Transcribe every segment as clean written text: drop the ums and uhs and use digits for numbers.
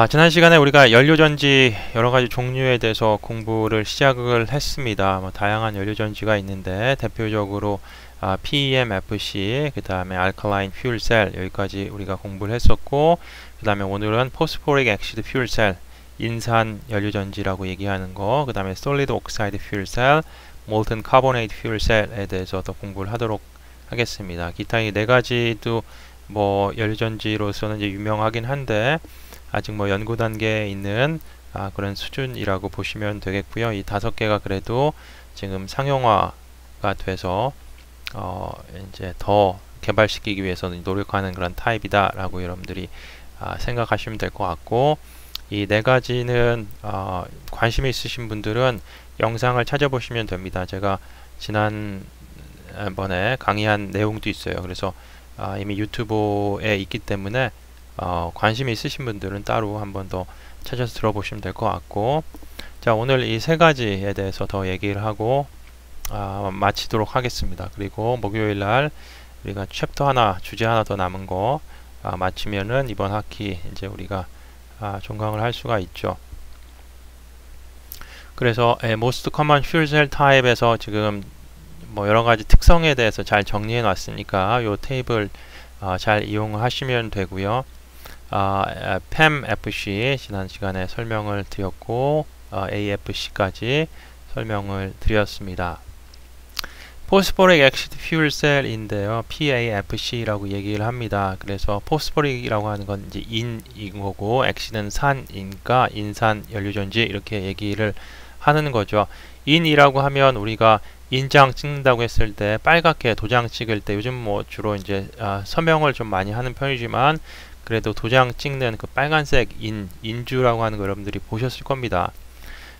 지난 시간에 우리가 연료전지 여러가지 종류에 대해서 공부를 시작을 했습니다. 다양한 연료전지가 있는데 대표적으로 PEM, FC, 그 다음에 알칼라인 퓨얼셀 여기까지 우리가 공부를 했었고, 그 다음에 오늘은 포스포릭 엑시드 퓨얼셀 인산 연료전지라고 얘기하는 거, 그 다음에 솔리드 옥사이드 퓨얼셀, 몰튼 카보네이트 퓨얼셀에 대해서 더 공부를 하도록 하겠습니다. 기타 이 네 가지도 뭐 연료전지로서는 이제 유명하긴 한데 아직 뭐 연구 단계에 있는 그런 수준이라고 보시면 되겠고요. 이 5개가 그래도 지금 상용화가 돼서 이제 더 개발시키기 위해서는 노력하는 그런 타입이다라고 여러분들이 생각하시면 될 것 같고, 이 네 가지는 관심이 있으신 분들은 영상을 찾아보시면 됩니다. 제가 지난번에 강의한 내용도 있어요. 그래서 이미 유튜브에 있기 때문에 관심이 있으신 분들은 따로 한번 더 찾아서 들어보시면 될 것 같고, 자, 오늘 이 세 가지에 대해서 더 얘기를 하고 마치도록 하겠습니다. 그리고 목요일날 우리가 챕터 하나, 주제 하나 더 남은 거 마치면은 이번 학기 이제 우리가 종강을 할 수가 있죠. 그래서 Most Common Fuel Cell Type에서 지금 뭐 여러가지 특성에 대해서 잘 정리해 놨으니까 요 테이블 잘 이용하시면 되고요. PEM, FC 지난 시간에 설명을 드렸고, AFC까지 설명을 드렸습니다. 포스포릭 엑시드 퓨얼셀인데요, PAFC라고 얘기를 합니다. 그래서 포스포릭이라고 하는 건 이제 인인 거고, 엑시드는 산이니까 인산 연료전지 이렇게 얘기를 하는 거죠. 인이라고 하면 우리가 인장 찍는다고 했을 때 빨갛게 도장 찍을 때 요즘 뭐 주로 이제 서명을 좀 많이 하는 편이지만 그래도 도장 찍는 그 빨간색 인주라고 하는 거 여러분들이 보셨을 겁니다.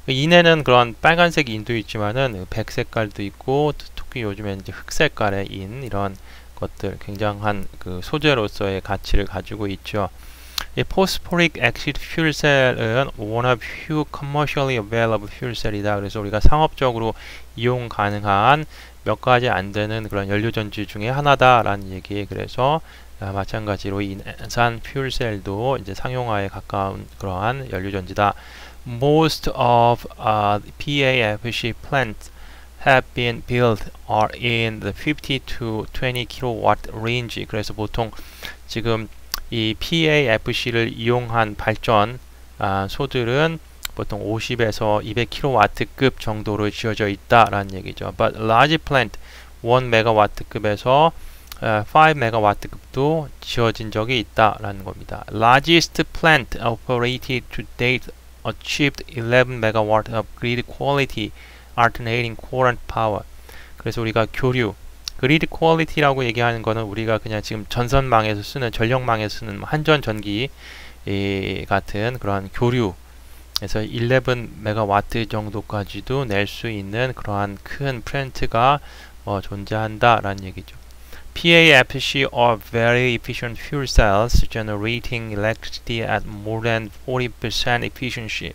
인에는 그런 빨간색 인도 있지만은 백 색깔도 있고, 특히 요즘에 이제 흑 색깔의 인, 이런 것들 굉장한 그 소재로서의 가치를 가지고 있죠. 이 포스포릭 엑시드 퓨얼셀은 one of few commercially available fuel cell이다. 그래서 우리가 상업적으로 이용 가능한 몇 가지 안 되는 그런 연료전지 중에 하나다라는 얘기. 그래서 마찬가지로 인산 퓨얼셀도 이제 상용화에 가까운 그러한 연료전지다. Most of PAFC plants have been built are in the 50 to 20 kilowatt range. 그래서 보통 지금 이 PAFC를 이용한 발전 소들은 보통 50에서 200kW급 정도로 지어져 있다라는 얘기죠. But large plant 1MW급에서 5MW급도 지어진 적이 있다라는 겁니다. Largest plant operated to date achieved 11MW of grid quality alternating current power. 그래서 우리가 교류, 그리드 퀄리티라고 얘기하는 거는 우리가 그냥 지금 전선망에서 쓰는, 전력망에서 쓰는 한전 전기 같은 그런 교류, 그래서 11MW 정도까지도 낼 수 있는 그러한 큰 플랜트가 존재한다라는 얘기죠. PAFC are very efficient fuel cells generating electricity at more than 40% efficiency.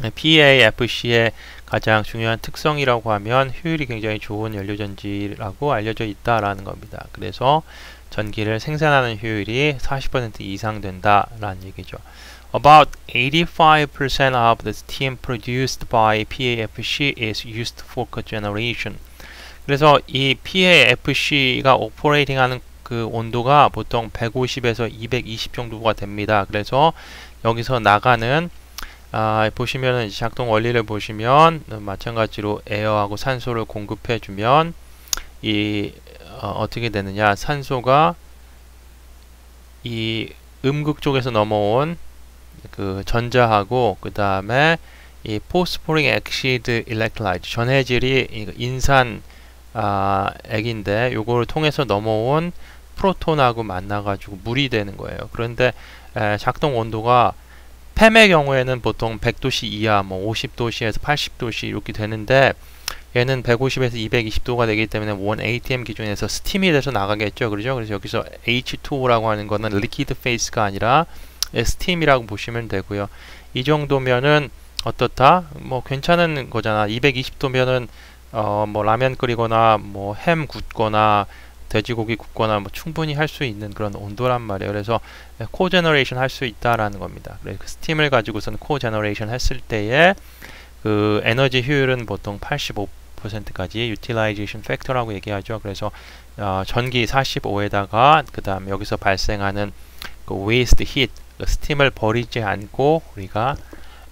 PAFC의 가장 중요한 특성이라고 하면 효율이 굉장히 좋은 연료전지라고 알려져 있다라는 겁니다. 그래서 전기를 생산하는 효율이 40% 이상 된다라는 얘기죠. About 85% of the steam produced by PAFC is used for cogeneration. 그래서 이 PAFC가 오퍼레이팅 하는 그 온도가 보통 150에서 220 정도가 됩니다. 그래서 여기서 나가는 보시면은 작동 원리를 보시면 마찬가지로 에어하고 산소를 공급해 주면 이 어떻게 되느냐, 산소가 이 음극 쪽에서 넘어온 그 전자하고 그 다음에 이 포스포릭 엑시드 일렉트라이트 전해질이 인산 액인데 요거를 통해서 넘어온 프로톤하고 만나가지고 물이 되는 거예요. 그런데 작동 온도가 팸의 경우에는 보통 100도씨 이하, 뭐 50도씨에서 80도씨 이렇게 되는데 얘는 150에서 220도가 되기 때문에 1ATM 기준에서 스팀이 돼서 나가겠죠. 그렇죠? 그래서 여기서 H2O라고 하는 거는 리퀴드 페이스가 아니라 스팀이라고 보시면 되고요. 이 정도면은 어떻다? 뭐 괜찮은 거잖아. 220도면은 뭐 라면 끓이거나 뭐 햄 굽거나 돼지고기 굽거나 뭐 충분히 할 수 있는 그런 온도란 말이에요. 그래서 코제너레이션 할 수 있다라는 겁니다. 그래서 그 스팀을 가지고서는 코제너레이션 했을 때에 그 에너지 효율은 보통 85%까지 유틸라이제이션 팩터라고 얘기하죠. 그래서 전기 45에다가 그 다음 여기서 발생하는 그 waste heat, 그 스팀을 버리지 않고 우리가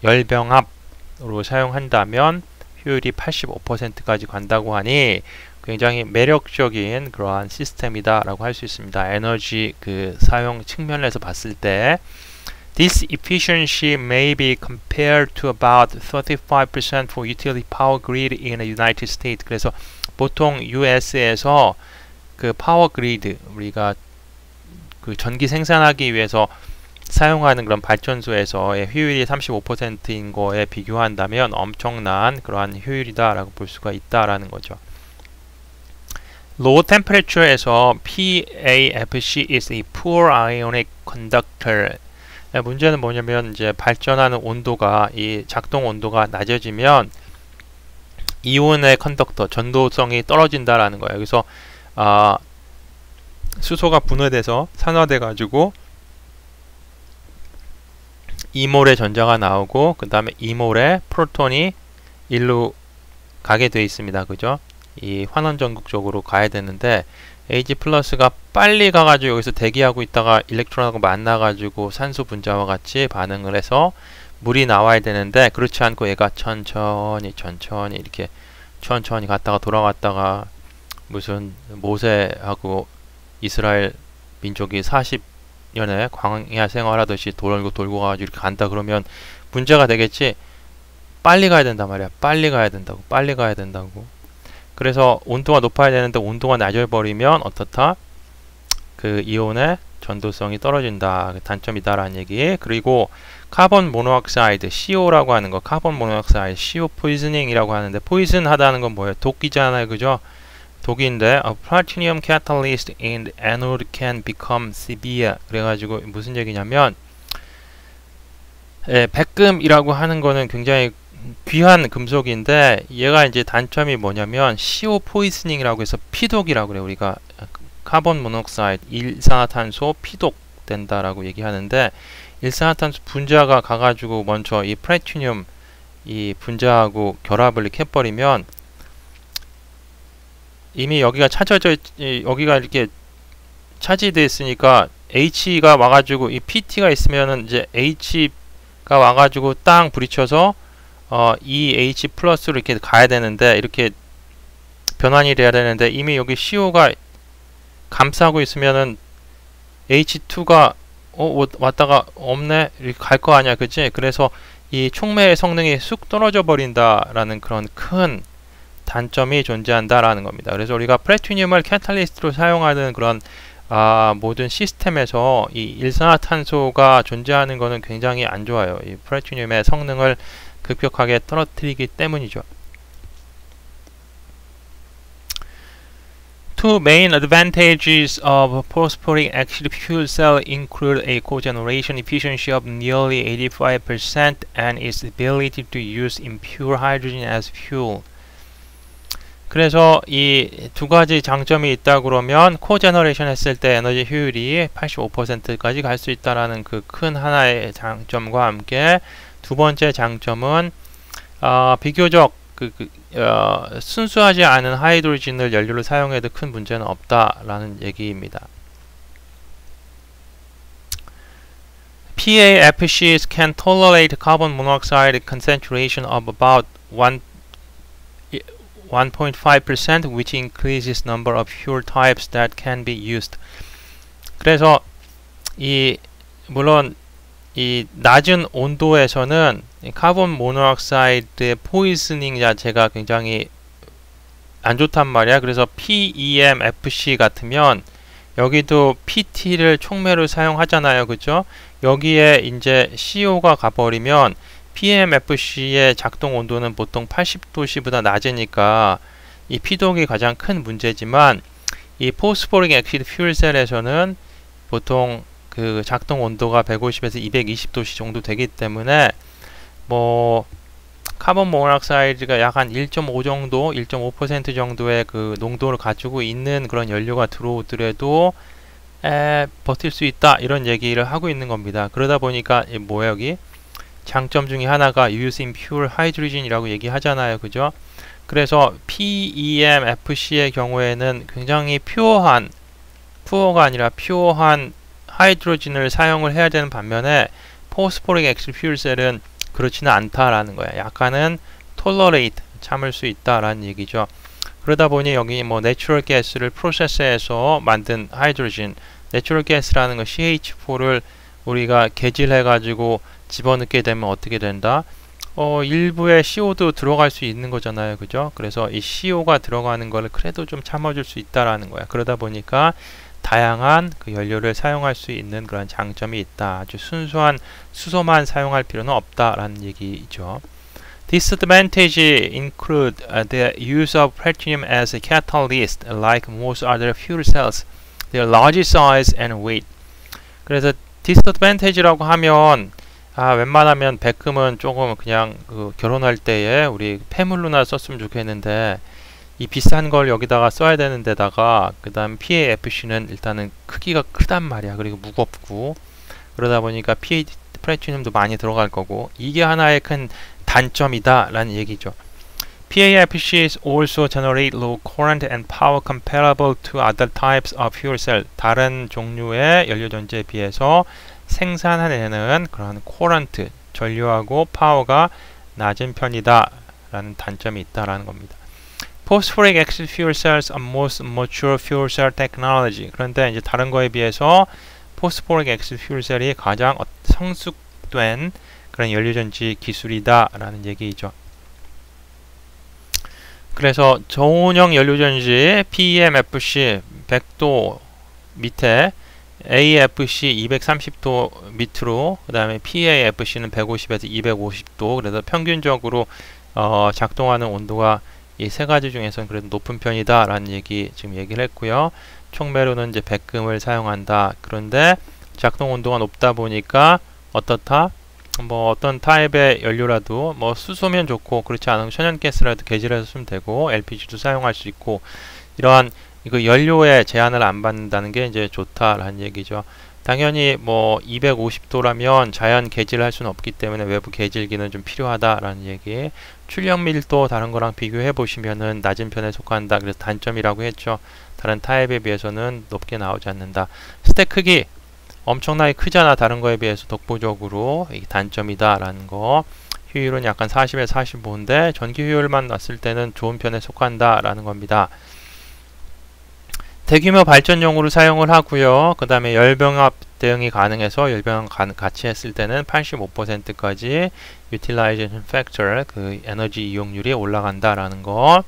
열병합으로 사용한다면 효율이 85%까지 간다고 하니 굉장히 매력적인 그러한 시스템이다 라고 할 수 있습니다. 에너지 그 사용 측면에서 봤을 때 This efficiency may be compared to about 35% for utility power grid in the United States. 그래서 보통 US에서 그 파워 그리드, 우리가 그 전기 생산하기 위해서 사용하는 그런 발전소에서의 효율이 35%인 거에 비교한다면 엄청난 그러한 효율이다라고 볼 수가 있다라는 거죠. Low temperature에서 PAFC is a poor ionic conductor. 문제는 뭐냐면 이제 발전하는 온도가 이 작동 온도가 낮아지면 이온의 컨덕터 전도성이 떨어진다라는 거예요. 그래서 수소가 분해돼서 산화돼 가지고 2몰의 전자가 나오고 그 다음에 2몰의 프로톤이 일로 가게 돼 있습니다. 그죠? 이 환원 전극 쪽으로 가야 되는데 Ag 플러스가 빨리 가가지고 여기서 대기하고 있다가 일렉트론하고 만나가지고 산소 분자와 같이 반응을 해서 물이 나와야 되는데 그렇지 않고 얘가 천천히 이렇게 천천히 갔다가 돌아갔다가 무슨 모세하고 이스라엘 민족이 40년에 광야 생활하듯이 돌고 가지고 이렇게 간다 그러면 문제가 되겠지. 빨리 가야 된단 말이야. 빨리 가야 된다고. 그래서 온도가 높아야 되는데 온도가 낮아버리면 어떻다? 그 이온의 전도성이 떨어진다. 단점이다라는 얘기. 그리고 카본 모노옥사이드 CO라고 하는 거, 카본 모노옥사이드 CO 포이즈닝이라고 하는데 포이즌 하다는 건 뭐예요? 독이잖아요. 그죠? 독인데 a platinum catalyst in the anode can become severe. 그래가지고 무슨 얘기냐면 백금이라고 하는 거는 굉장히 귀한 금속인데 얘가 이제 단점이 뭐냐면 CO 포이즈닝이라고 해서 피독이라고 그래요. 우리가 카본 모노옥사이드 일산화탄소 피독 된다라고 얘기하는데 일산화탄소 분자가 가가지고 먼저 이 플래티늄 이 분자하고 결합을 이렇게 해버리면 이미 여기가 여기가 이렇게 차지돼 있으니까 H가 와가지고 이 PT가 있으면은 이제 H가 와가지고 땅 부딪혀서 이 H 플러스로 이렇게 가야 되는데 이렇게 변환이 돼야 되는데 이미 여기 CO가 감싸고 있으면은 H2가 왔다가 없네 이렇게 갈 거 아니야, 그치? 그래서 이 촉매의 성능이 쑥 떨어져 버린다라는 그런 큰 단점이 존재한다라는 겁니다. 그래서 우리가 플래티늄을 캐탈리스트로 사용하는 그런 모든 시스템에서 이 일산화탄소가 존재하는 것은 굉장히 안 좋아요. 이 플래티늄의 성능을 급격하게 떨어뜨리기 때문이죠. Two main advantages of phosphoric acid fuel cell include a cogeneration efficiency of nearly 85% and its ability to use impure hydrogen as fuel. 그래서 이 두 가지 장점이 있다 그러면 코제너레이션 했을 때 에너지 효율이 85%까지 갈 수 있다라는 그 큰 하나의 장점과 함께 두 번째 장점은 비교적 순수하지 않은 하이드로진을 연료로 사용해도 큰 문제는 없다라는 얘기입니다. PAFCs can tolerate carbon monoxide concentration of about 1.5%, which increases number of fuel types that can be used. 그래서 물론 이 낮은 온도에서는 카본 모노옥사이드의 포이즈닝 자체가 굉장히 안 좋단 말이야. 그래서 PEMFC 같으면 여기도 PT를 촉매로 사용하잖아요. 그죠? 여기에 이제 CO가 가버리면 PMFC의 작동 온도는 보통 80도씨보다 낮으니까 이 피독이 가장 큰 문제지만 이 포스포릭 액시드 퓨얼셀에서는 보통 그 작동 온도가 150에서 220도씨 정도 되기 때문에 뭐 카본 모노옥사이드가 약 한 1.5 정도, 1.5% 정도의 그 농도를 가지고 있는 그런 연료가 들어오더라도 버틸 수 있다 이런 얘기를 하고 있는 겁니다. 그러다 보니까 뭐야 여기 장점 중에 하나가 using pure hydrogen이라고 얘기하잖아요, 그죠? 그래서 PEMFC의 경우에는 굉장히 푸어가 아니라 퓨어한 하이드로진을 사용을 해야 되는 반면에 포스포릭 엑셀 퓨얼셀은 그렇지는 않다라는 거야. 약간은 tolerate, 참을 수 있다라는 얘기죠. 그러다 보니 여기 뭐 내추럴 가스를 프로세스해서 만든 하이드로진, 내추럴 가스라는 거 CH4를 우리가 개질해 가지고 집어넣게 되면 어떻게 된다? 일부에 CO도 들어갈 수 있는 거잖아요, 그죠? 그래서 이 CO가 들어가는 거를 그래도 좀 참아줄 수 있다라는 거야. 그러다 보니까 다양한 그 연료를 사용할 수 있는 그런 장점이 있다. 아주 순수한 수소만 사용할 필요는 없다라는 얘기죠. Disadvantages include the use of platinum as a catalyst, like most other fuel cells, their large size and weight. 그래서 disadvantage라고 하면 웬만하면 백금은 조금 그냥 그 결혼할 때에 우리 폐물로나 썼으면 좋겠는데 이 비싼 걸 여기다가 써야 되는 데다가 그 다음 PAFC는 일단은 크기가 크단 말이야. 그리고 무겁고 그러다 보니까 플래티늄도 많이 들어갈 거고 이게 하나의 큰 단점이다 라는 얘기죠. PAFCs also generate low current and power comparable to other types of fuel cell. 다른 종류의 연료전지에 비해서 생산해내는 그런 코런트, 전류하고 파워가 낮은 편이다 라는 단점이 있다라는 겁니다. Phosphoric acid fuel cells are most mature fuel cell technology. 그런데 이제 다른 거에 비해서 Phosphoric acid fuel cell이 가장 성숙된 그런 연료전지 기술이다라는 얘기이죠. 그래서 저온형 연료전지 PEMFC 100도 밑에 AFC 230도 밑으로 그 다음에 PAFC는 150에서 250도 그래서 평균적으로 작동하는 온도가 이 세 가지 중에서는 그래도 높은 편이다 라는 얘기 지금 얘기를 했고요. 총매로는 이제 백금을 사용한다. 그런데 작동 온도가 높다 보니까 어떻다? 뭐 어떤 타입의 연료라도 뭐 수소면 좋고 그렇지 않으면 천연가스라도 개질해서 쓰면 되고 LPG도 사용할 수 있고 이러한 이거 연료에 제한을 안 받는다는 게 이제 좋다라는 얘기죠. 당연히 뭐 250도라면 자연 개질할 수는 없기 때문에 외부 개질기는 좀 필요하다라는 얘기. 출력 밀도 다른 거랑 비교해 보시면은 낮은 편에 속한다. 그래서 단점이라고 했죠. 다른 타입에 비해서는 높게 나오지 않는다. 스택 크기 엄청나게 크잖아. 다른 거에 비해서 독보적으로 이 단점이다라는 거. 효율은 약간 40에서 45인데 전기 효율만 났을 때는 좋은 편에 속한다라는 겁니다. 대규모 발전용으로 사용을 하고요. 그 다음에 열병합 대응이 가능해서 열병합 같이 했을 때는 85%까지 Utilization Factor, 그 에너지 이용률이 올라간다라는 거.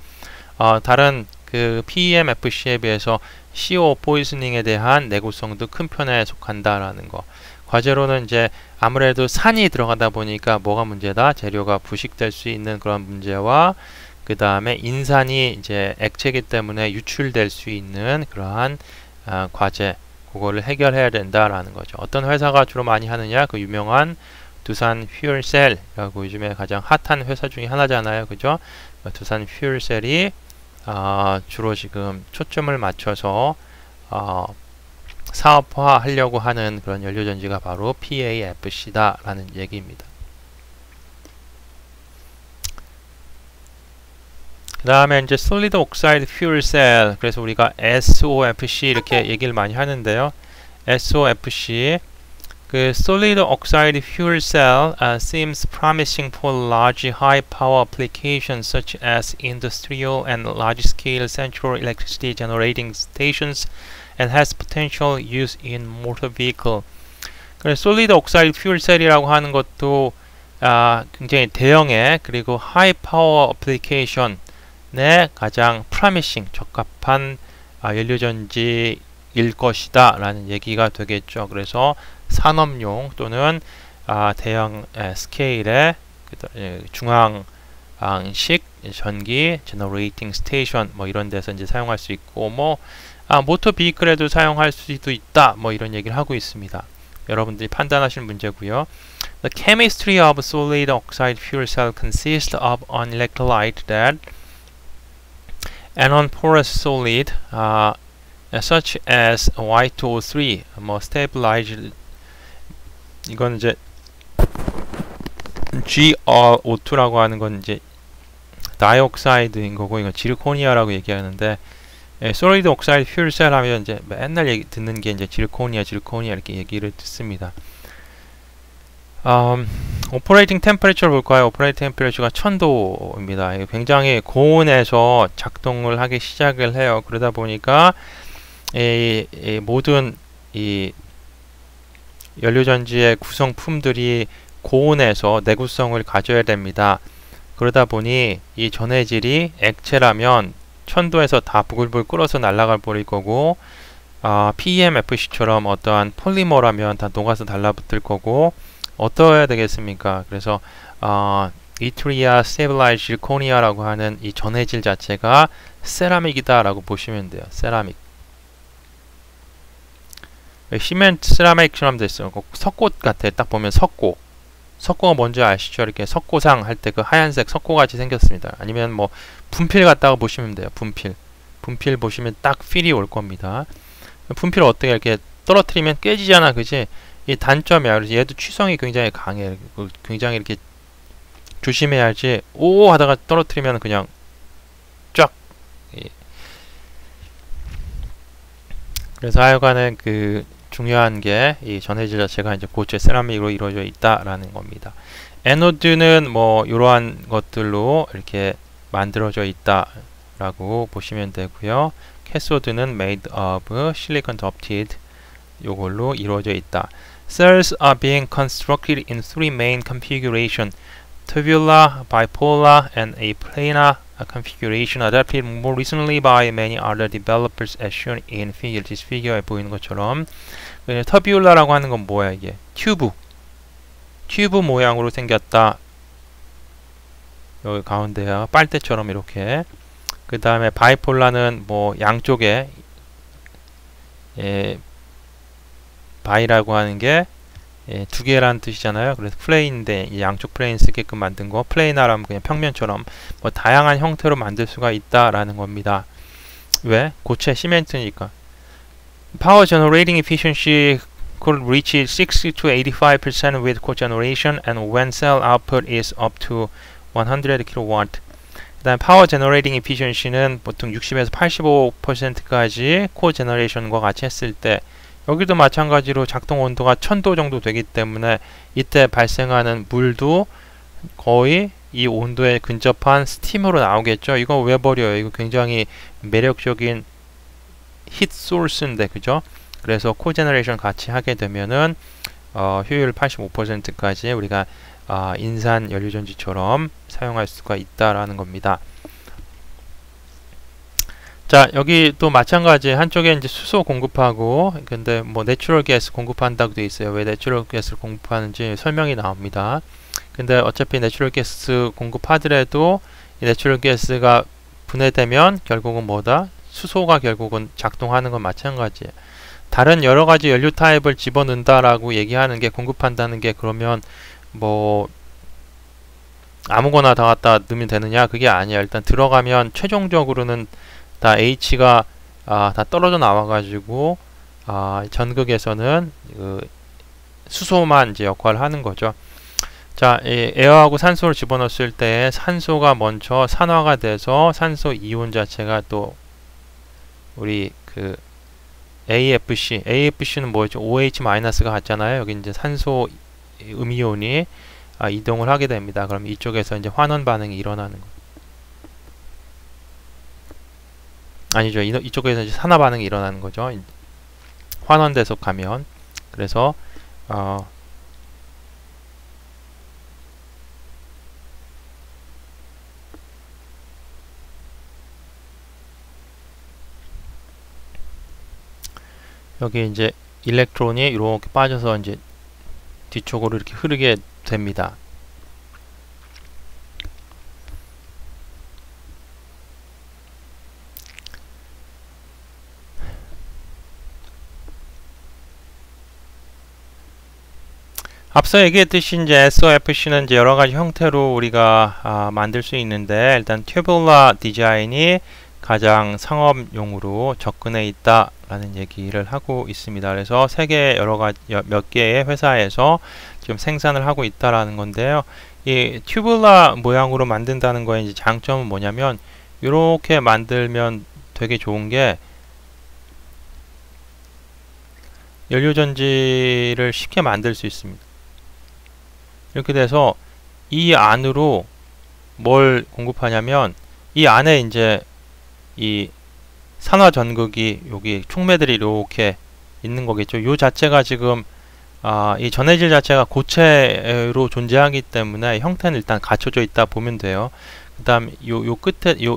다른 그 PEMFC에 비해서 CO 포이즈닝에 대한 내구성도 큰 편에 속한다라는 거. 과제로는 이제 아무래도 산이 들어가다 보니까 뭐가 문제다? 재료가 부식될 수 있는 그런 문제와 그 다음에 인산이 이제 액체이기 때문에 유출될 수 있는 그러한 과제, 그거를 해결해야 된다라는 거죠. 어떤 회사가 주로 많이 하느냐? 그 유명한 두산 퓨얼셀이라고 요즘에 가장 핫한 회사 중에 하나잖아요, 그죠? 두산 퓨얼셀이 주로 지금 초점을 맞춰서 사업화하려고 하는 그런 연료전지가 바로 PAFC다라는 얘기입니다. 그 다음에 이제 Solid Oxide Fuel Cell, 그래서 우리가 SOFC 이렇게 얘기를 많이 하는데요. SOFC, 그 Solid Oxide Fuel Cell seems promising for large high power applications such as industrial and large-scale central electricity generating stations and has potential use in motor vehicle. 그래서 Solid Oxide Fuel Cell이라고 하는 것도 굉장히 대형의 그리고 high power application 네, 가장 프라미싱, 적합한 연료전지일 것이다 라는 얘기가 되겠죠. 그래서 산업용 또는 대형 스케일의 중앙식 전기 제너레이팅 스테이션 뭐 이런 데서 이제 사용할 수 있고 뭐 모터 비클에도 사용할 수도 있다 뭐 이런 얘기를 하고 있습니다. 여러분들이 판단하시는 문제고요. The chemistry of solid oxide fuel cell consists of an electrolyte that non-porous solid such as Y2O3 뭐 stabilized 이건 이제 GrO2라고 하는 건 이제 다이옥사이드인 거고 이건 지르코니아라고 얘기하는데 솔리드 옥사이드 퓨얼셀 하면 이제 맨날 듣는 게 이제 지르코니아 이렇게 얘기를 듣습니다. 오퍼레이팅 템퍼레처를 볼까요? 오퍼레이팅 템퍼레처가 1000도입니다. 굉장히 고온에서 작동을 하기 시작을 해요. 그러다 보니까 모든 이 연료전지의 구성품들이 고온에서 내구성을 가져야 됩니다. 그러다 보니 이 전해질이 액체라면 1000도에서 다 부글부글 끓어서 날아갈 버릴 거고 PEMFC처럼 어떠한 폴리머라면 다 녹아서 달라붙을 거고 어떠해야 되겠습니까? 그래서 이트리아 스테빌라이즈 지르코니아라고 하는 이 전해질 자체가 세라믹이다 라고 보시면 돼요. 세라믹. 시멘트 세라믹처럼 됐어요. 석고 같아. 딱 보면 석고. 석고가 뭔지 아시죠? 이렇게 석고상 할 때 그 하얀색 석고같이 생겼습니다. 아니면 뭐 분필 같다고 보시면 돼요. 분필 보시면 딱 필이 올 겁니다. 분필을 어떻게 이렇게 떨어뜨리면 깨지잖아, 그지? 이 단점이야. 그래서 얘도 취성이 굉장히 강해. 굉장히 이렇게 조심해야지. 오 하다가 떨어뜨리면 그냥 쫙. 그래서 하여간은 그 중요한 게 이 전해질 자체가 이제 고체 세라믹으로 이루어져 있다라는 겁니다. 에노드는 뭐 이러한 것들로 이렇게 만들어져 있다라고 보시면 되고요. 캐소드는 made of silicon doped 요걸로 이루어져 있다. Cells are being constructed in three main configurations: tubular, bipolar, and a planar configuration adapted more recently by many other developers as shown in figure. this figure에 보이는 것처럼 터뷸라라고 하는 건 뭐야 이게? 튜브 모양으로 생겼다. 여기 가운데야 빨대처럼 이렇게. 그 다음에 바이폴라는 뭐 양쪽에 바이라고 하는 게 두 개라는 뜻이잖아요. 그래서 플레인인데 이 양쪽 플레인 쓰게끔 만든 거. 플레이나라면 그냥 평면처럼 뭐 다양한 형태로 만들 수가 있다라는 겁니다. 왜? 고체 시멘트니까. Power generating efficiency could reach 60 to 85% with cogeneration and when cell output is up to 100 kW. 그 다음 파워 제너레이팅 에피션시는 보통 60에서 85%까지 코제너레이션과 같이 했을 때 여기도 마찬가지로 작동 온도가 1000도 정도 되기 때문에 이때 발생하는 물도 거의 이 온도에 근접한 스팀으로 나오겠죠. 이거 왜 버려요? 이거 굉장히 매력적인 히트 소스인데, 그죠? 그래서 코제너레이션 같이 하게 되면은 효율 85%까지 우리가 인산 연료전지처럼 사용할 수가 있다라는 겁니다. 자, 여기 또 마찬가지 한쪽에 이제 수소 공급하고 근데 뭐 내추럴 가스 공급한다고 되어 있어요. 왜 내추럴 가스를 공급하는지 설명이 나옵니다. 근데 어차피 내추럴 가스 공급하더라도 이 내추럴 가스가 분해되면 결국은 뭐다? 수소가 결국은 작동하는 건 마찬가지예요. 다른 여러 가지 연료 타입을 집어넣는다라고 얘기하는 게 공급한다는 게 그러면 뭐 아무거나 다 갖다 넣으면 되느냐? 그게 아니야. 일단 들어가면 최종적으로는 다 H가 다 떨어져 나와가지고 전극에서는 그 수소만 이제 역할을 하는 거죠. 자, 에어하고 산소를 집어넣었을 때 산소가 먼저 산화가 돼서 산소 이온 자체가 또 우리 그 AFC는 뭐였죠? OH-가 같잖아요. 여기 이제 산소 음이온이 이동을 하게 됩니다. 그럼 이쪽에서 이제 환원 반응이 일어나는 거예요. 아니죠. 이쪽에서 이제 산화 반응이 일어나는 거죠. 환원돼서 가면. 그래서 여기 이제 일렉트론이 이렇게 빠져서 이제 뒤쪽으로 이렇게 흐르게 됩니다. 앞서 얘기했듯이 이제 SOFC는 이제 여러 가지 형태로 우리가 만들 수 있는데, 일단 튜블라 디자인이 가장 상업용으로 접근해 있다라는 얘기를 하고 있습니다. 그래서 세계 몇 개의 회사에서 지금 생산을 하고 있다라는 건데요. 이 튜블라 모양으로 만든다는 거의 이제 장점은 뭐냐면, 이렇게 만들면 되게 좋은 게 연료전지를 쉽게 만들 수 있습니다. 이렇게 돼서 이 안으로 뭘 공급하냐면, 이 안에 이제 이 산화 전극이 여기 촉매들이 이렇게 있는 거겠죠. 요 자체가 지금 이 전해질 자체가 고체로 존재하기 때문에 형태는 일단 갖춰져 있다 보면 돼요. 그 다음 요 끝에 요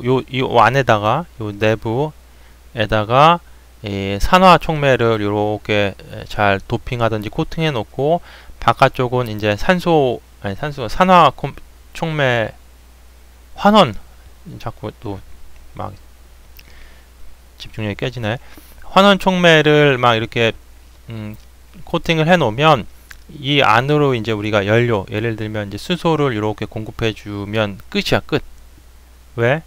안에다가 요 내부에다가 이 산화 촉매를 이렇게 잘 도핑하든지 코팅해 놓고, 바깥쪽은 이제 산화 촉매 환원, 자꾸 또 막 집중력이 깨지네. 환원 촉매를 막 이렇게 코팅을 해 놓으면 이 안으로 이제 우리가 연료, 예를 들면 이제 수소를 이렇게 공급해 주면 끝이야, 끝. 왜?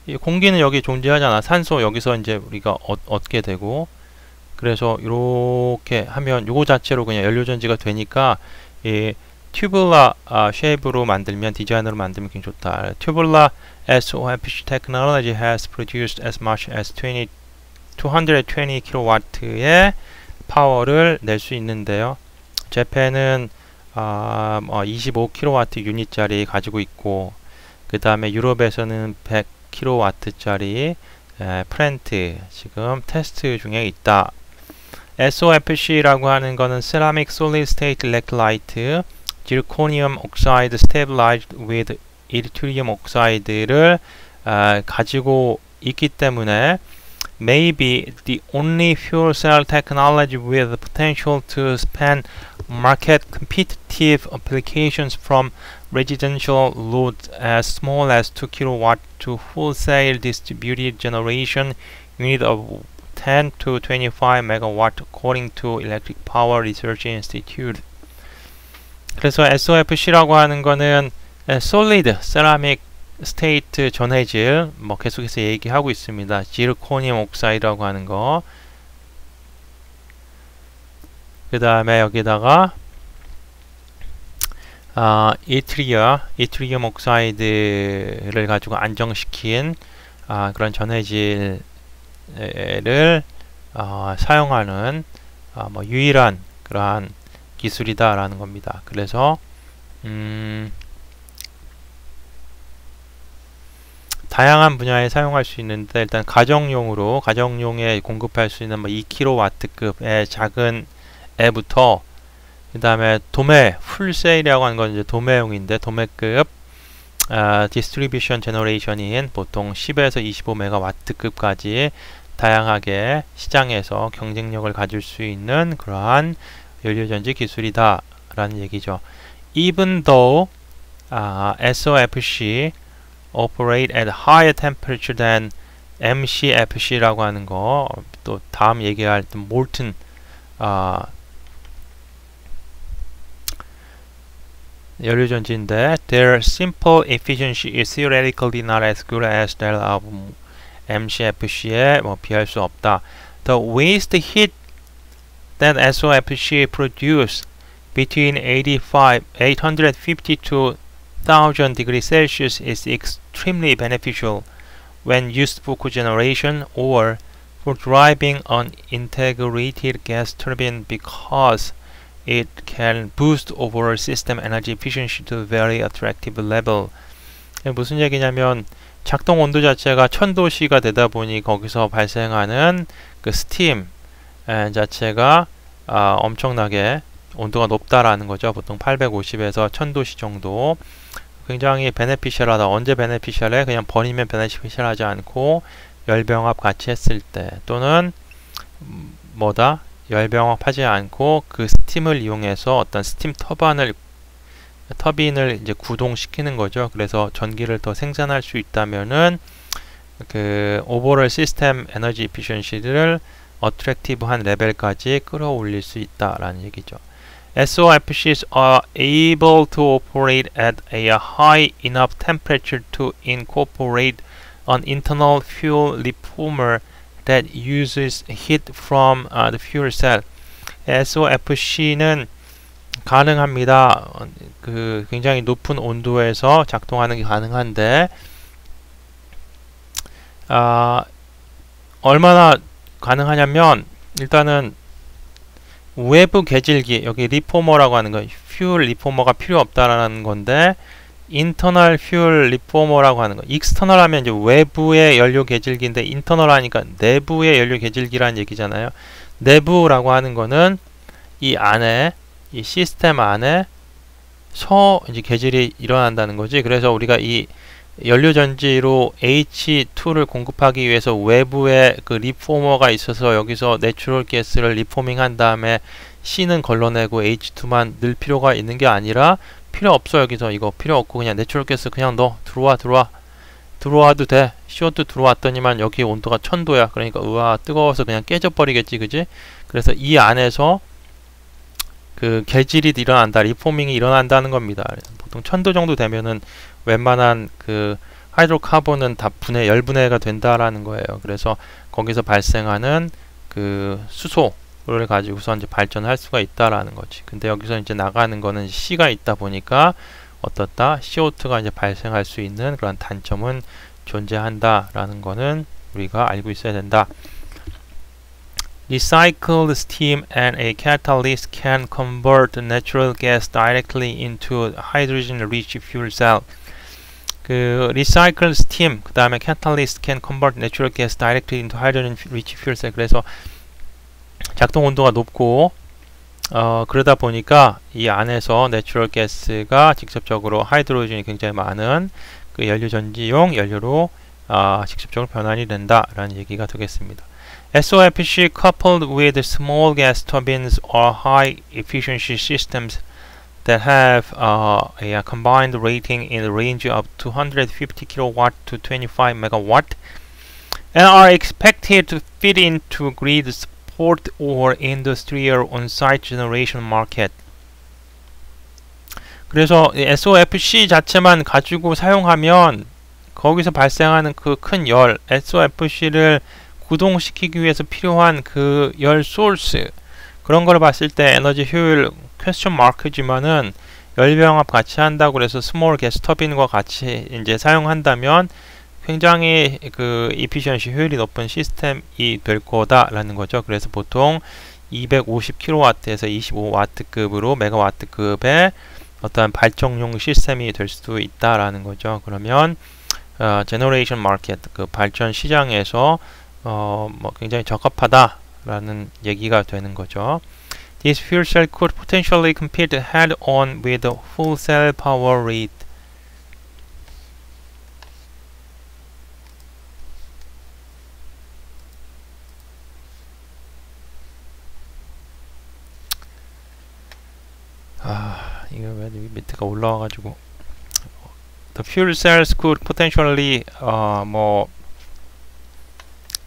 이 공기는 여기 존재하잖아. 산소 여기서 이제 우리가 얻게 되고, 그래서 이렇게 하면 요거 자체로 그냥 연료전지가 되니까, 이 튜블라 쉐입으로 만들면, 디자인으로 만들면 굉장히 좋다. 튜블라 SOFC technology has produced as much as 220 kW의 파워를 낼 수 있는데요. 재팬은 25 kW 유닛짜리 가지고 있고, 그 다음에 유럽에서는 100 kW짜리 프렌트 지금 테스트 중에 있다. SOFC라고 하는 거는 Ceramic Solid State Electrolyte, Zirconium Oxide Stabilized with Yttrium Oxide를 가지고 있기 때문에 may be the only fuel cell technology with the potential to span market competitive applications from residential loads as small as 2 kW to wholesale distributed generation unit of 10 to 25 MW according to Electric Power Research Institute. 그래서 SOFC라고 하는 거는 solid ceramic state 전해질, 뭐 계속해서 얘기하고 있습니다. 지르코늄 옥사이드라고 하는 거. 그 다음에 여기다가 이트리움 옥사이드를 가지고 안정시킨 그런 전해질을 사용하는 뭐 유일한 그러한 기술이다라는 겁니다. 그래서 다양한 분야에 사용할 수 있는데, 일단 가정용에 공급할 수 있는 뭐 2kW급의 작은 애부터, 그 다음에 도매, 풀세일이라고 하는 건 이제 도매용인데, 도매급 디스트리뷰션 제너레이션인 보통 10에서 25MW급까지 다양하게 시장에서 경쟁력을 가질 수 있는 그러한 연료전지 기술이다 라는 얘기죠. Even though SOFC operate at higher temperature than MCFC라고 하는 거, 또 다음 얘기할 몰튼 연료전지인데, their simple efficiency is theoretically not as good as that of MCFC에 비할 수 없다. The waste heat that SOFC produce between 850 to 1000 degrees Celsius is extremely beneficial when used for cogeneration or for driving an integrated gas turbine because it can boost overall system energy efficiency to a very attractive level. 무슨 얘기냐면, 작동 온도 자체가 1000도씨가 되다 보니 거기서 발생하는 그 스팀 자체가 엄청나게 온도가 높다라는 거죠. 보통 850에서 1000도씨 정도. 굉장히 베네피셜하다. 언제 베네피셜해? 그냥 버리면 베네피셜하지 않고 열병합 같이 했을 때, 또는 열병합하지 않고 그 스팀을 이용해서 어떤 스팀 터빈을 이제 구동시키는 거죠. 그래서 전기를 더 생산할 수 있다면은 그 오버롤 시스템 에너지 이피션시를 어트랙티브한 레벨까지 끌어올릴 수 있다라는 얘기죠. SOFCs are able to operate at a high enough temperature to incorporate an internal fuel reformer that uses heat from the fuel cell. SOFC는 가능합니다. 그 굉장히 높은 온도에서 작동하는 게 가능한데 얼마나 가능하냐면 일단은 외부 계질기 여기 리포머라고 하는 거 퓨얼 리포머가 필요 없다라는 건데 인터널 퓨얼 리포머라고 하는 거 익스터널 하면 이제 외부의 연료 계질기인데 인터널 하니까 내부의 연료 계질기라는 얘기잖아요. 내부라고 하는 거는 이 안에 이 시스템 안에 이제 계질이 일어난다는 거지. 그래서 우리가 이 연료전지로 H2를 공급하기 위해서 외부에 그 리포머가 있어서 여기서 내추럴 가스를 리포밍 한 다음에 C는 걸러내고 H2만 넣을 필요가 있는 게 아니라 필요 없어. 여기서 이거 필요 없고 그냥 내추럴 가스 그냥 넣어. 들어와도 돼. CO2 들어왔더니만 여기 온도가 1000도야. 그러니까 우와 뜨거워서 그냥 깨져버리겠지. 그지? 그래서 이 안에서 그 계질이 일어난다. 리포밍이 일어난다는 겁니다. 보통 1000도 정도 되면은 웬만한 그 하이드로카본은 다 열분해가 된다라는 거예요. 그래서 거기서 발생하는 그 수소를 가지고서 이제 발전할 수가 있다라는 거지. 근데 여기서 이제 나가는 거는 C가 있다 보니까 어떻다? CO2가 이제 발생할 수 있는 그런 단점은 존재한다라는 거는 우리가 알고 있어야 된다. Recycled steam and a catalyst can convert natural gas directly into hydrogen-rich fuel cell. 그 recycled steam 그 다음에 catalyst can convert natural gas directly into hydrogen-rich fuel cell. 그래서 작동 온도가 높고 그러다 보니까 이 안에서 내추럴 가스가 직접적으로 하이드로젠이 굉장히 많은 그 연료전지용 연료로 직접적으로 변환이 된다라는 얘기가 되겠습니다. SOFC coupled with small gas turbines or high efficiency systems that have a combined rating in the range of 250 kilowatt to 25 megawatt and are expected to fit into grid support or industrial on-site generation market. 그래서 SOFC 자체만 가지고 사용하면 거기서 발생하는 그 큰 열, SOFC를 구동시키기 위해서 필요한 그 열 소스 그런 거를 봤을 때 에너지 효율 퀘스천 마크지만은 열병합 같이 한다고 그래서 스몰 게스 터빈과 같이 이제 사용한다면 굉장히 그 이피션시 효율이 높은 시스템이 될 거다라는 거죠. 그래서 보통 250kW에서 25W급으로 메가와트급의 어떤 발전용 시스템이 될 수도 있다라는 거죠. 그러면 제너레이션 마켓 그 발전 시장에서 뭐 굉장히 적합하다라는 얘기가 되는 거죠. This fuel cell could potentially compete head-on with the full cell power rate. 이거 왜 여기 밑에가 올라와가지고 The fuel cells could potentially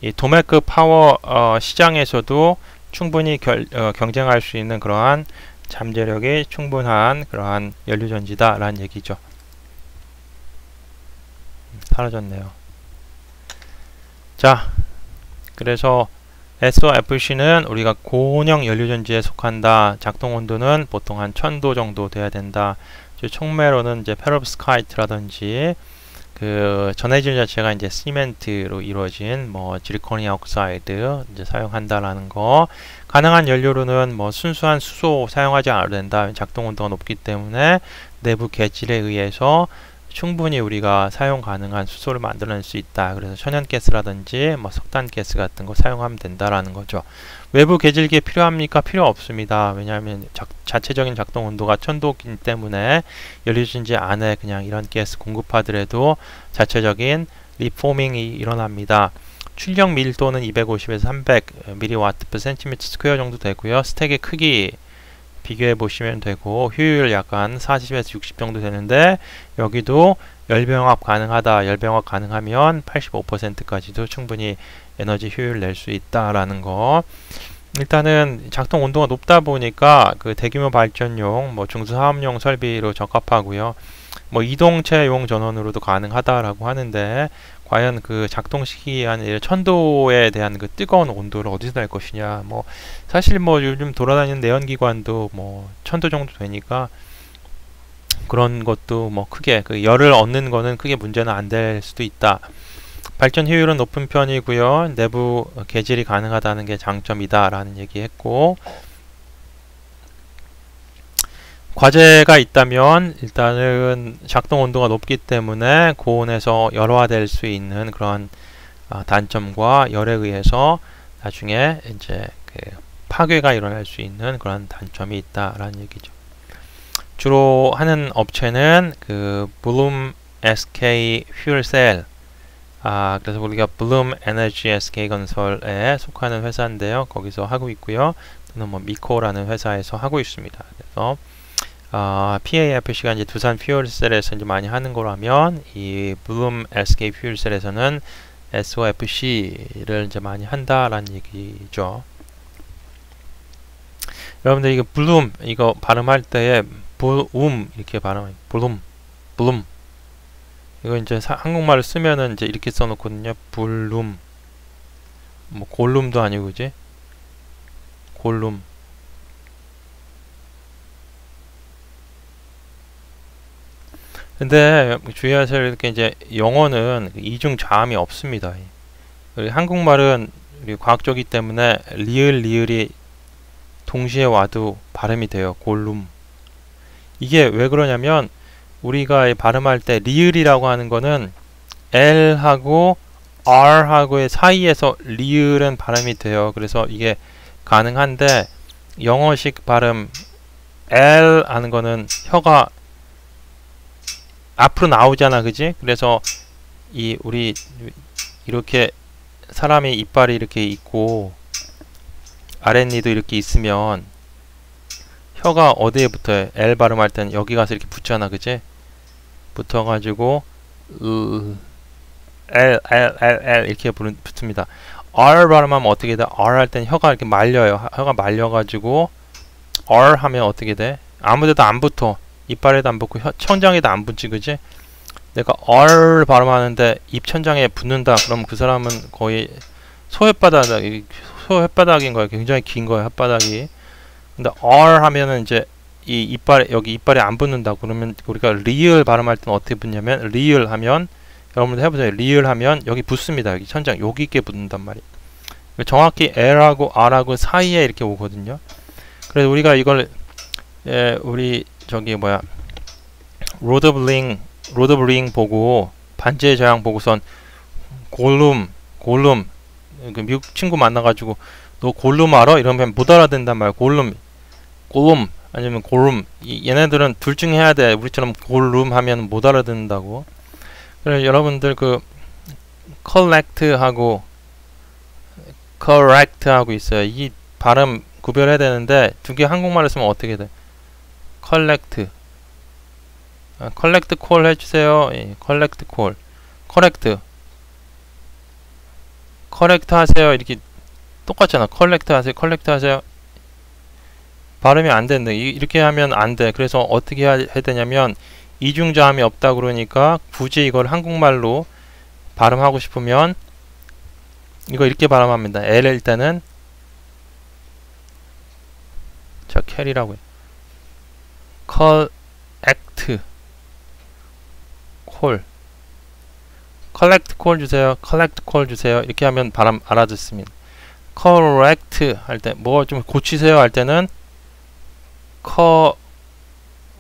이 도매급 파워 시장에서도 충분히 경쟁할 수 있는 그러한 잠재력이 충분한 그러한 연료전지다 라는 얘기죠. 사라졌네요. 자, 그래서 SOFC는 우리가 고온형 연료전지에 속한다. 작동 온도는 보통 한 1000도 정도 돼야 된다. 촉매로는 이제 페롭스카이트라든지 그 전해질 자체가 이제 시멘트로 이루어진 뭐 지르코니아 옥사이드 이제 사용한다라는 거. 가능한 연료로는 뭐 순수한 수소 사용하지 않아도 된다. 작동 온도가 높기 때문에 내부 계질에 의해서 충분히 우리가 사용 가능한 수소를 만들어낼 수 있다. 그래서 천연가스라든지 뭐 석탄가스 같은 거 사용하면 된다라는 거죠. 외부 계질기에 필요합니까? 필요 없습니다. 왜냐하면 자체적인 작동 온도가 1000도이기 때문에 연료전지 안에 그냥 이런 가스 공급하더라도 자체적인 리포밍이 일어납니다. 출력 밀도는 250에서 300 mW/cm² 정도 되고요. 스택의 크기 비교해 보시면 되고 효율 약간 40에서 60 정도 되는데 여기도 열병합 가능하다. 열병합 가능하면 85%까지도 충분히 에너지 효율 낼 수 있다라는 거. 일단은 작동 온도가 높다 보니까 그 대규모 발전용, 뭐 중수사업용 설비로 적합하고요. 뭐 이동체용 전원으로도 가능하다라고 하는데 과연 그 작동 시기에 한 1000도에 대한 그 뜨거운 온도를 어디서 낼 것이냐. 뭐 사실 뭐 요즘 돌아다니는 내연기관도 뭐 1000도 정도 되니까 그런 것도 뭐 크게 그 열을 얻는 거는 크게 문제는 안 될 수도 있다. 발전 효율은 높은 편이고요. 내부 개질이 가능하다는 게 장점이다 라는 얘기했고, 과제가 있다면 일단은 작동 온도가 높기 때문에 고온에서 열화될 수 있는 그런 단점과 열에 의해서 나중에 이제 그 파괴가 일어날 수 있는 그런 단점이 있다라는 얘기죠. 주로 하는 업체는 그 블룸 SK 퓨얼셀, 그래서 우리가 블룸 에너지 SK 건설에 속하는 회사인데요. 거기서 하고 있고요. 또는 뭐 미코라는 회사에서 하고 있습니다. 그래서 PAFC가 이제 두산 퓨얼셀에서 이제 많이 하는 거라면 이 블룸 SK 퓨얼셀에서는 SOFC를 이제 많이 한다라는 얘기죠. 여러분들 이거 블룸 이거 발음할 때에 이렇게 발음해요. 블룸 이거 이제 한국말을 쓰면은 이제 이렇게 써놓거든요. 블룸, 뭐 골룸도 아니고 그지? 골룸. 근데 주의하셔야 될 게 이제 영어는 이중 자음이 없습니다. 한국말은 과학적이기 때문에 리을이 동시에 와도 발음이 돼요. 골룸. 이게 왜 그러냐면 우리가 발음할 때 리을이라고 하는 거는 L하고 R하고의 사이에서 리을은 발음이 돼요. 그래서 이게 가능한데 영어식 발음 L 하는 거는 혀가 앞으로 나오잖아, 그지? 그래서 우리 이렇게 사람의 이빨이 이렇게 있고 아랫니도 이렇게 있으면 혀가 어디에 붙어요? L 발음할 때는 여기 가서 이렇게 붙잖아, 그지? 붙어가지고 L 이렇게 붙습니다. R 발음하면 어떻게 돼? R 할 때는 혀가 이렇게 말려요. 혀가 말려가지고 R 하면 어떻게 돼? 아무데도 안 붙어. 이빨에도 안 붙고 천장에도 안 붙지, 그지? 내가 R 발음하는데 입천장에 붙는다. 그럼 그 사람은 거의 소혓바닥인 거야. 굉장히 긴 거야, 혓바닥이. 근데 R 하면은 이제 여기 이빨에 안 붙는다. 그러면 우리가 리을 발음할 때는 어떻게 붙냐면 리을 하면 여러분들 해보세요. 리을 하면 여기 붙습니다. 여기 천장 여기 있게 붙는단 말이에요. 정확히 L하고 R하고 사이에 이렇게 오거든요. 그래서 우리가 이걸 우리 저기 뭐야 로드 오브 링 보고 반지의 제왕 보고선 골룸 그 미국 친구 만나가지고 너 골룸 알아? 이러면 못 알아듣는단 말이야. 골룸 아니면 골룸 얘네들은 둘 중에 해야 돼. 우리처럼 골룸 하면 못 알아듣는다고. 그래서 여러분들 그 collect하고 correct하고 있어요. 이 발음 구별해야 되는데 두 개 한국말로 쓰면 어떻게 돼? collect call 해주세요. 예, collect call correct 하세요. 이렇게 똑같잖아. collect 하세요. 발음이 안 된다. 이렇게 하면 안 돼. 그래서 어떻게 해야 되냐면 이중자음이 없다 그러니까 굳이 이걸 한국말로 발음하고 싶으면 이거 이렇게 발음합니다. L일 때는 자 carry라고 해. collect call 주세요. 이렇게 하면 발음 알아듣습니다. correct 할 때 뭐 좀 고치세요 할 때는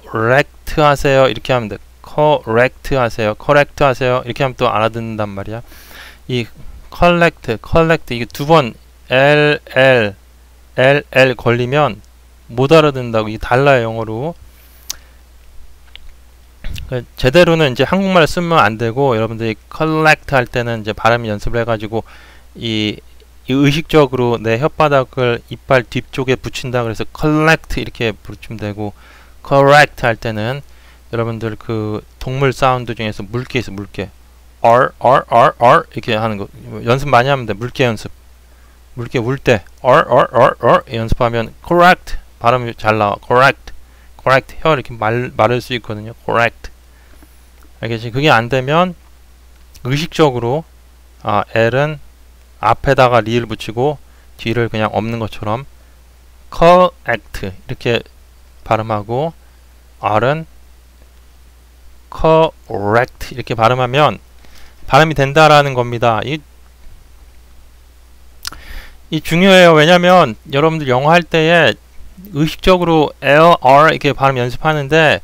correct 하세요. 이렇게 하면 돼. correct 하세요. 이렇게 하면 또 알아듣는단 말이야. 이 collect 이게 두 번 L 걸리면 못 알아듣는다고. 이게 달라요, 영어로. 제대로는 이제 한국말을 쓰면 안 되고 여러분들이 collect 할 때는 이제 발음 연습을 해가지고 이 의식적으로 내 혓바닥을 이빨 뒤쪽에 붙인다 그래서 collect 이렇게 부르면 되고 correct 할 때는 여러분들 그 동물 사운드 중에서 물개 R 이렇게 하는 거 연습 많이 하면 돼. 물개 연습 물개 울 때 연습하면 correct 발음이 잘 나와. correct 혀 이렇게 마를 수 있거든요. correct. 알겠지? 그게 안 되면 의식적으로 L은 앞에다가 리를 붙이고 뒤를 그냥 없는 것처럼 correct 이렇게 발음하고 R은 correct 이렇게 발음하면 발음이 된다라는 겁니다. 이 중요해요. 왜냐면 여러분들 영어 할 때에 의식적으로 L, R 이렇게 발음 연습하는데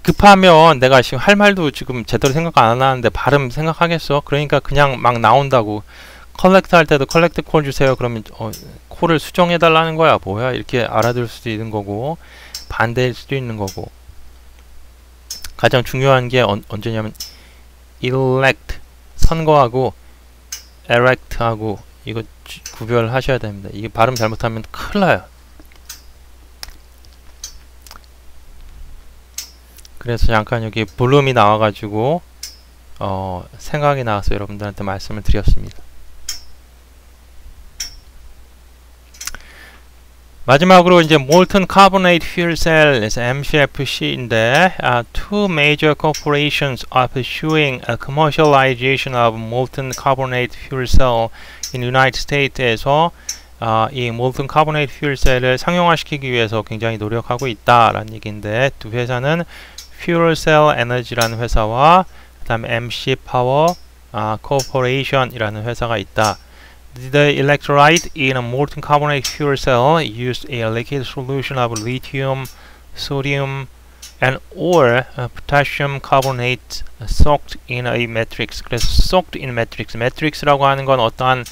급하면 내가 지금 할 말도 지금 제대로 생각 안 하는데 발음 생각하겠어? 그러니까 그냥 막 나온다고. 컬렉트 할 때도 컬렉트 콜 주세요. 그러면 콜을 수정해 달라는 거야. 뭐야? 이렇게 알아들을 수도 있는 거고 반대일 수도 있는 거고. 가장 중요한 게 언제냐면 elect 선거하고 elect하고 이거 구별하셔야 됩니다. 이게 발음 잘못하면 큰일 나요. 그래서 잠깐 여기 볼륨이 나와가지고 생각이 나와서 여러분들한테 말씀을 드렸습니다. 마지막으로 이제 molten carbonate fuel cell MCFC인데 two major corporations are pursuing a commercialization of molten carbonate fuel cell in United States에서 이 molten carbonate fuel cell을 상용화시키기 위해서 굉장히 노력하고 있다라는 얘기인데 두 회사는 Fuel Cell Energy라는 회사와 그 다음에 MC Power Corporation이라는 회사가 있다. The electrolyte in a molten carbonate fuel cell used a liquid solution of lithium, sodium, and or potassium carbonate soaked in a matrix. 그래서 soaked in matrix. matrix라고 하는 건 어떠한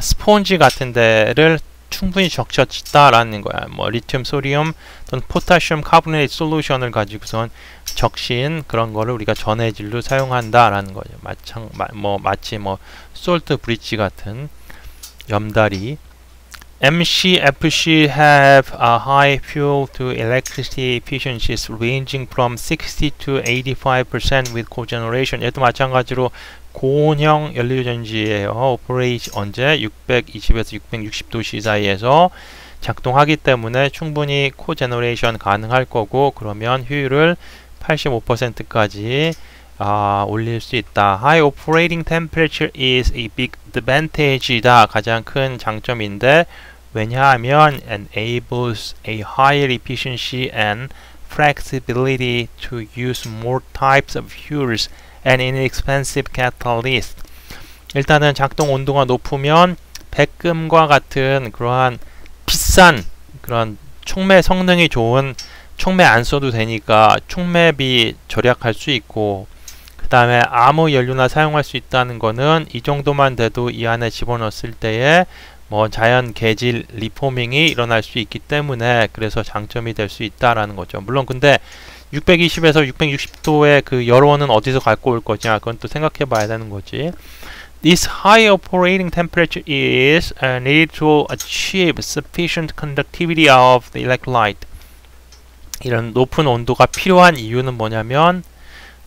스폰지 같은 데를 충분히 적셔졌다라는 거야. 뭐 리튬, 소디움 또는 포타슘 카보네이트 솔루션을 가지고선 적신 그런 거를 우리가 전해질로 사용한다라는 거죠. 마치 솔트 브릿지 같은 염다리. MCFC have a high fuel to electricity efficiencies ranging from 60 to 85% with cogeneration. 얘도 마찬가지로 고온형 연료전지예요. 오퍼레이트 언제 620에서 660도씨 사이에서 작동하기 때문에 충분히 코제너레이션 가능할 거고 그러면 효율을 85%까지 올릴 수 있다. High operating temperature is a big advantage이다. 가장 큰 장점인데 왜냐하면 enables a higher efficiency and flexibility to use more types of fuels and inexpensive catalyst. 일단은 작동 온도가 높으면 백금과 같은 그러한 비싼 그런 촉매 성능이 좋은 촉매 안 써도 되니까 촉매비 절약할 수 있고 그 다음에 아무 연료나 사용할 수 있다는 거는 이 정도만 돼도 이 안에 집어넣었을 때에 자연 계질 리포밍이 일어날 수 있기 때문에 그래서 장점이 될 수 있다라는 거죠. 물론 근데 620에서 660도의 그 열원은 어디서 갖고 올 거냐 그건 또 생각해 봐야 되는 거지. This high operating temperature is needed to achieve sufficient conductivity of the electrolyte. 이런 높은 온도가 필요한 이유는 뭐냐면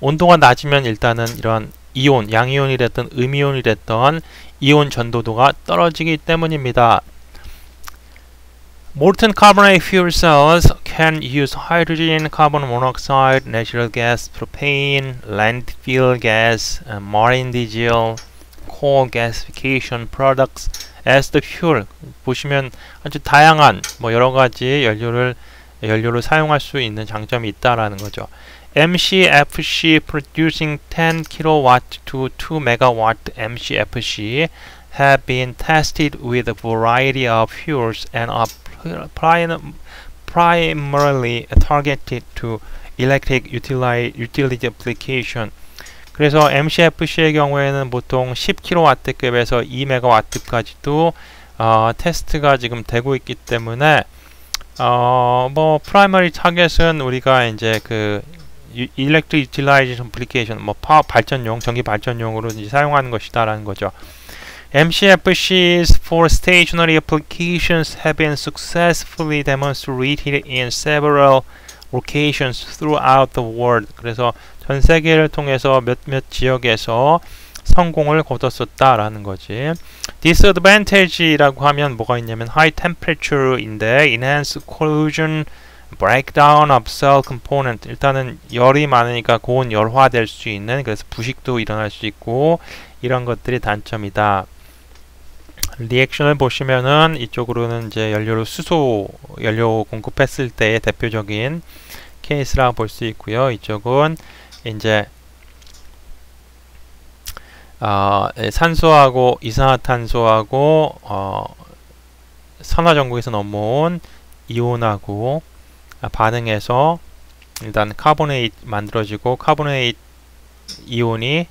온도가 낮으면 일단은 이런 이온, 양이온이 됐든 음이온이 됐던 이온 전도도가 떨어지기 때문입니다. Molten carbonate fuel cells can use hydrogen, carbon monoxide, natural gas, propane, landfill gas, marine diesel, coal gasification products as the fuel. 보시면 아주 다양한 여러 가지 연료를 사용할 수 있는 장점이 있다라는 거죠. MCFC producing 10 kW to 2 MW MCFC have been tested with a variety of fuels and are primarily targeted to electric utility application. 그래서 MCFC의 경우에는 보통 10kW급에서 2MW까지도 테스트가 지금 되고 있기 때문에 primary target은 우리가 이제 그 electric utilization application 파워 발전용, 전기 발전용으로 이제 사용하는 것이다라는 거죠. MCFCs for stationary applications have been successfully demonstrated in several locations throughout the world. 그래서 전 세계를 통해서 몇몇 지역에서 성공을 거뒀었다라는 거지. disadvantage라고 하면 뭐가 있냐면 high temperature인데 enhanced corrosion, breakdown of cell component. 일단은 열이 많으니까 고온 열화될 수 있는, 그래서 부식도 일어날 수 있고 이런 것들이 단점이다. 리액션을 보시면은 이쪽으로는 이제 연료로 수소 연료 공급했을 때의 대표적인 케이스라고 볼 수 있고요. 이쪽은 이제 산소하고 이산화탄소하고 산화전구에서 넘어온 이온하고 반응해서 일단 카보네이트 만들어지고, 카보네이트 이온이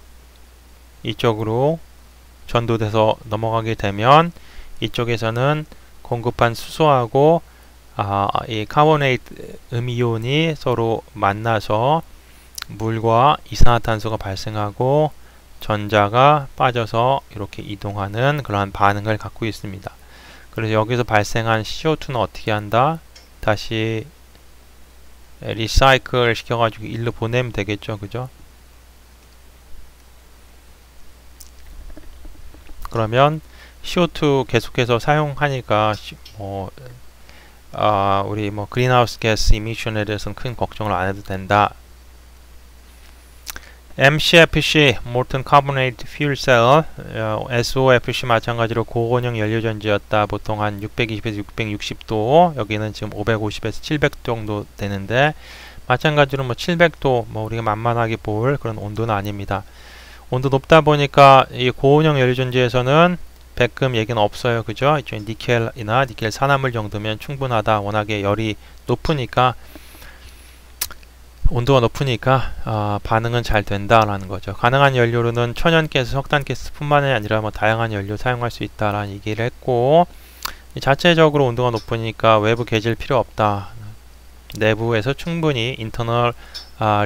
이쪽으로 전도돼서 넘어가게 되면 이쪽에서는 공급한 수소하고 이 카보네이트 음이온이 서로 만나서 물과 이산화탄소가 발생하고 전자가 빠져서 이렇게 이동하는 그러한 반응을 갖고 있습니다. 그래서 여기서 발생한 CO2는 어떻게 한다? 다시 리사이클 시켜가지고 일로 보내면 되겠죠, 그죠? 그러면 CO2 계속해서 사용하니까 우리 그린하우스 가스 이미션에 대해서는 큰 걱정을 안 해도 된다. MCFC, Molten Carbonate Fuel Cell, SOFC 마찬가지로 고온형 연료전지였다. 보통 한 620에서 660도, 여기는 지금 550에서 700 정도 되는데, 마찬가지로 700도, 우리가 만만하게 볼 그런 온도는 아닙니다. 온도 높다 보니까 이 고온형 연료전지에서는 백금 얘기는 없어요, 그죠? 이쪽 니켈이나 니켈 산화물 정도면 충분하다. 워낙에 열이 높으니까, 온도가 높으니까 반응은 잘 된다라는 거죠. 가능한 연료로는 천연가스, 석탄가스 뿐만이 아니라 다양한 연료 사용할 수 있다라는 얘기를 했고, 자체적으로 온도가 높으니까 외부 개질 필요 없다. 내부에서 충분히 인터널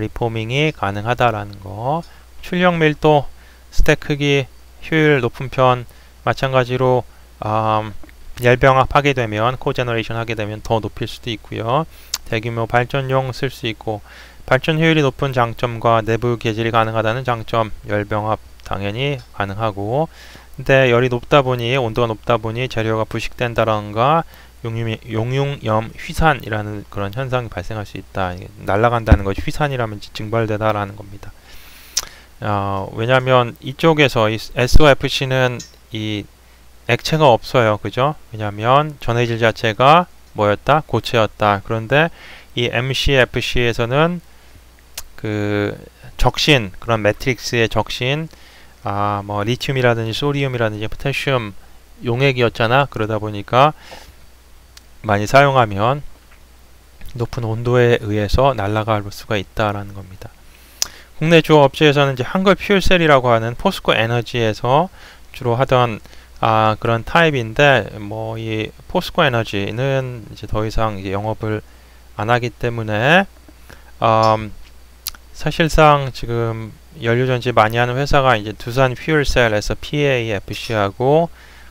리포밍이 가능하다라는 거. 출력 밀도, 스택 크기, 효율 높은 편, 마찬가지로 열병합 하게 되면, 코제너레이션 하게 되면 더 높일 수도 있고요. 대규모 발전용 쓸 수 있고, 발전 효율이 높은 장점과 내부 개질이 가능하다는 장점, 열병합 당연히 가능하고, 근데 열이 높다 보니, 온도가 높다 보니 재료가 부식된다던가 용융염 휘산이라는 그런 현상이 발생할 수 있다. 날아간다는 것이 휘산이라면 증발되다라는 겁니다. 왜냐하면 이쪽에서 이 SOFC는 이 액체가 없어요, 그죠? 왜냐하면 전해질 자체가 뭐였다? 고체였다. 그런데 이 MCFC에서는 그 적신, 그런 매트릭스의 적신, 리튬이라든지 소디움이라든지 포타슘 용액이었잖아. 그러다 보니까 많이 사용하면 높은 온도에 의해서 날아갈 수가 있다라는 겁니다. 국내 주요 업체에서는 이제 한글 퓨얼셀이라고 하는 포스코 에너지에서 주로 하던 그런 타입인데, 이 포스코 에너지는 이제 더 이상 이제 영업을 안 하기 때문에, 사실상 지금 연료전지 많이 하는 회사가 이제 두산 퓨얼셀에서 PAFC하고,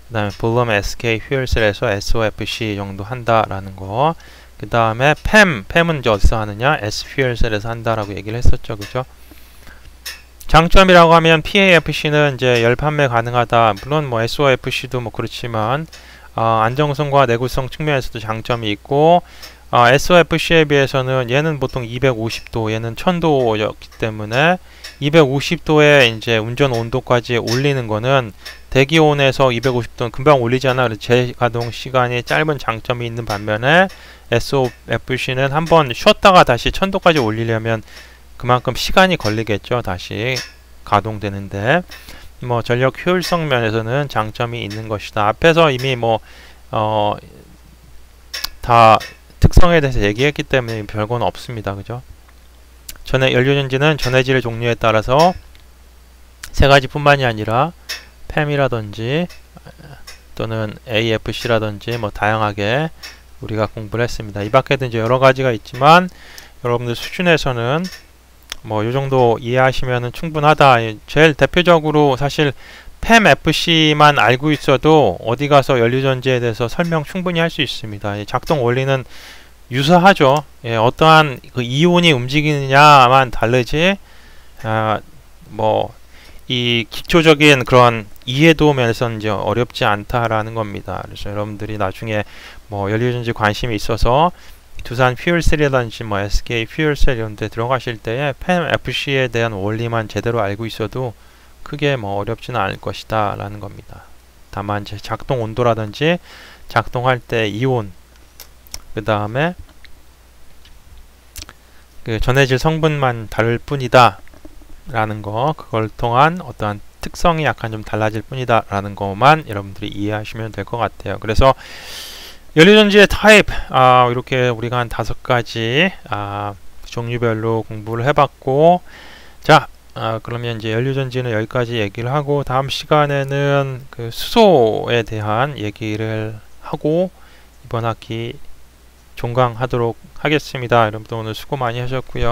그 다음에 블럼 SK 퓨얼셀에서 SOFC 정도 한다라는 거. 그 다음에 팸은 이제 어디서 하느냐? S 퓨얼셀에서 한다라고 얘기를 했었죠, 그죠? 장점이라고 하면 PAFC는 이제 열 판매 가능하다. 물론 SOFC도 그렇지만 안정성과 내구성 측면에서도 장점이 있고, SOFC에 비해서는 얘는 보통 250도, 얘는 1000도였기 때문에 250도에 이제 운전 온도까지 올리는 거는 대기온에서 250도는 금방 올리잖아. 그래서 재가동 시간이 짧은 장점이 있는 반면에 SOFC는 한번 쉬었다가 다시 1000도까지 올리려면 그만큼 시간이 걸리겠죠. 다시 가동되는데, 전력 효율성 면에서는 장점이 있는 것이다. 앞에서 이미 다 특성에 대해서 얘기했기 때문에 별건 없습니다, 그죠? 연료전지는 전해질 종류에 따라서 세 가지뿐만이 아니라 팸이라든지 또는 AFC라든지 다양하게 우리가 공부를 했습니다. 이 밖에도 이제 여러 가지가 있지만 여러분들 수준에서는 요 정도 이해하시면 충분하다. 제일 대표적으로 사실 팸 FC만 알고 있어도 어디 가서 연료전지에 대해서 설명 충분히 할 수 있습니다. 작동 원리는 유사하죠. 어떠한 그 이온이 움직이느냐만 다르지, 이 기초적인 그런 이해도 면에서는 이제 어렵지 않다라는 겁니다. 그래서 여러분들이 나중에 뭐 연료전지 관심이 있어서 두산 퓨얼셀이라든지 뭐 SK 퓨얼셀 이런 데 들어가실 때에 펜 FC에 대한 원리만 제대로 알고 있어도 크게 뭐 어렵지는 않을 것이다 라는 겁니다. 다만 이제 작동 온도라든지 작동할 때 이온, 그 다음에 그 전해질 성분만 다를 뿐이다 라는 거, 그걸 통한 어떠한 특성이 약간 좀 달라질 뿐이다 라는 것만 여러분들이 이해하시면 될 것 같아요. 그래서 연료전지의 타입, 이렇게 우리가 한 5가지 종류별로 공부를 해봤고, 자, 그러면 이제 연료전지는 여기까지 얘기를 하고, 다음 시간에는 그 수소에 대한 얘기를 하고 이번 학기 종강하도록 하겠습니다. 여러분들 오늘 수고 많이 하셨고요.